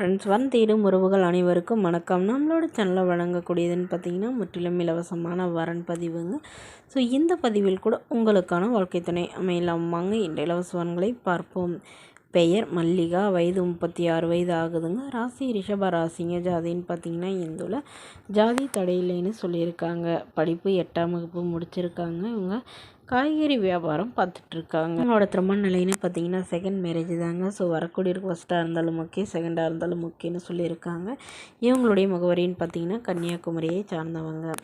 Friends, தேடும் உறவுகள் அனைவருக்கும் வணக்கம். நம்மளோட சேனலில் வழங்கக்கூடியதுன்னு பார்த்திங்கன்னா முற்றிலும் இலவசமான வரன் பதிவுங்க. ஸோ இந்த பதிவில் கூட உங்களுக்கான வாழ்க்கை துணை அமையலாம். வாங்க இந்த இலவச வரன்களை பார்ப்போம். பெயர் மல்லிகா, வயது 36 வயது ஆகுதுங்க. ராசி ரிஷப ராசிங்க. ஜாதின்னு பார்த்திங்கன்னா இந்துல. ஜாதி தடையில்லைன்னு சொல்லியிருக்காங்க. படிப்பு 8ஆம் வகுப்பு முடிச்சிருக்காங்க. இவங்க காய்கறி வியாபாரம் பார்த்துட்ருக்காங்க. அவங்களோட திருமண நிலைன்னு பார்த்தீங்கன்னா செகண்ட் மேரேஜ் தாங்க. ஸோ வரக்கூடியவருக்கு ஃபஸ்ட்டாக இருந்தாலும் ஓகே, செகண்டாக இருந்தாலும் ஓகேன்னு சொல்லியிருக்காங்க. இவங்களுடைய முகவரின்னு பார்த்தீங்கன்னா கன்னியாகுமரியை சார்ந்தவங்க.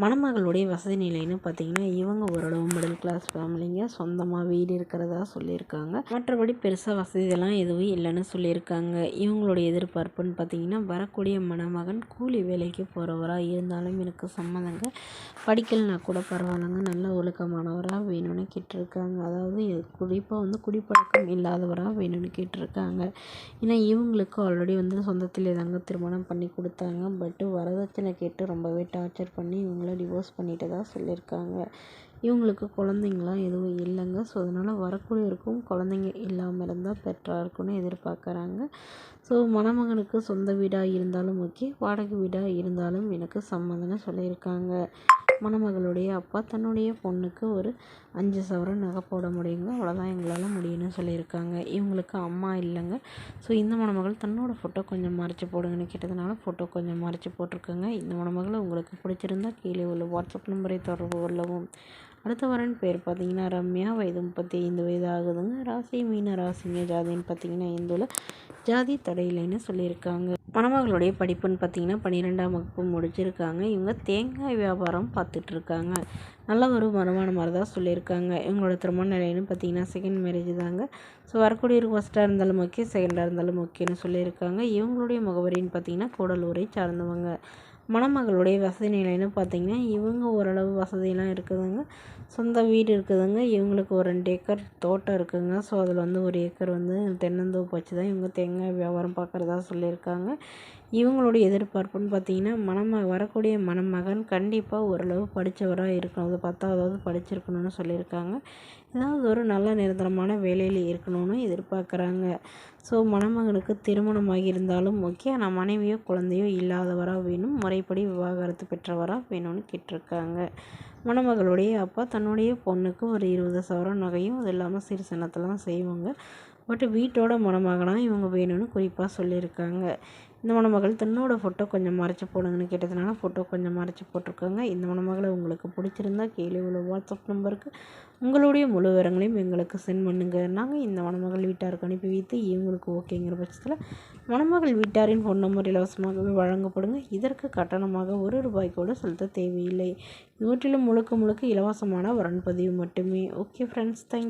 மணமகளுடைய வசதி நிலைன்னு பார்த்தீங்கன்னா இவங்க ஓரளவு மிடில் கிளாஸ் ஃபேமிலிங்க. சொந்தமாக வீடு இருக்கிறதா சொல்லியிருக்காங்க. மற்றபடி பெருசாக வசதியெல்லாம் எதுவும் இல்லைன்னு சொல்லியிருக்காங்க. இவங்களுடைய எதிர்பார்ப்புன்னு பார்த்தீங்கன்னா வரக்கூடிய மணமகன் கூலி வேலைக்கு போகிறவராக இருந்தாலும் எனக்கு சம்மதங்க. படிக்கலைனா கூட பரவாயில்லைங்க, நல்ல ஒழுக்கமானவராக வேணும்னு கேட்டிருக்காங்க. அதாவது குறிப்பாக குடிப்பழக்கம் இல்லாதவராக வேணும்னு கேட்டிருக்காங்க. ஏன்னா இவங்களுக்கு ஆல்ரெடி சொந்தத்தில் தாங்க திருமணம் பண்ணி கொடுத்தாங்க. பட்டு வரதட்சணை கேட்டு ரொம்பவே டார்ச்சர் பண்ணி இவங்கள டிவோர்ஸ் பண்ணிட்டதா சொல்லியிருக்காங்க. இவங்களுக்கு குழந்தைங்களாம் எதுவும் இல்லைங்க. ஸோ அதனால் வரக்கூடியவருக்கும் குழந்தைங்க இல்லாமல் இருந்தால் பெட்டராக இருக்குன்னு எதிர்பார்க்குறாங்க. ஸோ மணமகனுக்கு சொந்த வீடாக இருந்தாலும் ஓகே, வாடகை வீடாக இருந்தாலும் எனக்கு சம்மதம்னு சொல்லியிருக்காங்க. மணமகளுடைய அப்பா தன்னுடைய பொண்ணுக்கு ஒரு 5 சவரன் நகை போட முடியுங்க. அவ்வளோதான் எங்களால் முடியும்னு சொல்லியிருக்காங்க. இவங்களுக்கு அம்மா இல்லைங்க. ஸோ இந்த மணமகள் தன்னோட ஃபோட்டோ கொஞ்சம் மறைச்சி போடுங்கன்னு கேட்டதுனால ஃபோட்டோ கொஞ்சம் மறைச்சி போட்டிருக்காங்க. இந்த மணமகளை உங்களுக்கு பிடிச்சிருந்தா கீழே உள்ள வாட்ஸ்அப் நம்பரை தொடர்பு கொள்ளவும். அடுத்த வரன் பேர் பார்த்தீங்கன்னா ரம்யா, வயது 35 வயது ஆகுதுங்க. ராசி மீன ராசிங்க. ஜாதின்னு பார்த்தீங்கன்னா இந்துல. ஜாதி தடையில்லைன்னு சொல்லியிருக்காங்க. மணமகளுடைய படிப்புன்னு பார்த்தீங்கன்னா 12ஆம் வகுப்பு முடிச்சிருக்காங்க. இவங்க தேங்காய் வியாபாரம் பார்த்துட்ருக்காங்க. நல்ல ஒரு வருமானம் மாதிரி தான் சொல்லியிருக்காங்க. இவங்களோட திருமண நிலைன்னு பார்த்தீங்கன்னா செகண்ட் மேரேஜ் தாங்க. ஸோ வரக்கூடியவருக்கு ஃபஸ்ட்டாக இருந்தாலும் ஓகே, செகண்டாக இருந்தாலும் ஓகேன்னு சொல்லியிருக்காங்க. இவங்களுடைய முகவரின்னு பார்த்தீங்கன்னா கூடலூரை சார்ந்தவங்க. மணமகளுடைய வசதி நிலைன்னு பார்த்தீங்கன்னா இவங்க ஓரளவு வசதியெல்லாம் இருக்குதுங்க. சொந்த வீடு இருக்குதுங்க. இவங்களுக்கு ஒரு 2 ஏக்கர் தோட்டம் இருக்குதுங்க. ஸோ அதில் 1 ஏக்கர் தென்னந்தோப்பு வச்சு தான் இவங்க தேங்காய் வியாபாரம் பார்க்குறதா சொல்லியிருக்காங்க. இவங்களுடைய எதிர்பார்ப்புன்னு பார்த்தீங்கன்னா வரக்கூடிய மணமகன் கண்டிப்பாக ஓரளவு படித்தவராக இருக்கணும். அது 10ஆவது படிச்சிருக்கணும்னு சொல்லியிருக்காங்க. ஏதாவது ஒரு நல்ல நிரந்தரமான வேலையில் இருக்கணும்னு எதிர்பார்க்குறாங்க. ஸோ மணமகனுக்கு திருமணமாகி இருந்தாலும் ஓகே, ஆனால் மனைவியோ குழந்தையோ இல்லாதவராக வேணும். முறைப்படி விவாகரத்து பெற்றவராக வேணும்னு கேட்டிருக்காங்க. மணமகளுடைய அப்பா தன்னுடைய பொண்ணுக்கு ஒரு 20 சவரன் நகையும் அது இல்லாமல் சிறு சின்னத்தெல்லாம் செய்வாங்க. பட் வீட்டோட மணமகனாக இவங்க வேணும்னு குறிப்பாக சொல்லியிருக்காங்க. இந்த மணமகள் தன்னோட ஃபோட்டோ கொஞ்சம் மறைச்சி போடுங்கன்னு கேட்டதுனால ஃபோட்டோ கொஞ்சம் மறைச்சி போட்டிருக்காங்க. இந்த மணமகளை உங்களுக்கு பிடிச்சிருந்தா கீழே உள்ள வாட்ஸ்அப் நம்பருக்கு உங்களுடைய முழு விவரங்களையும் எங்களுக்கு சென்ட் பண்ணுங்கள். நாங்கள் இந்த மணமகள் வீட்டாருக்கு அனுப்பி வைத்து இவங்களுக்கு ஓகேங்கிற பட்சத்தில் மணமகள் வீட்டாரின் ஃபோன் நம்பர் இலவசமாகவே வழங்கப்படுங்க. இதற்கு கட்டணமாக ₹1 கூட செலுத்த தேவையில்லை. முற்றிலும் முழுக்க இலவசமான வரன் பதிவு மட்டுமே. Okay friends, thank you.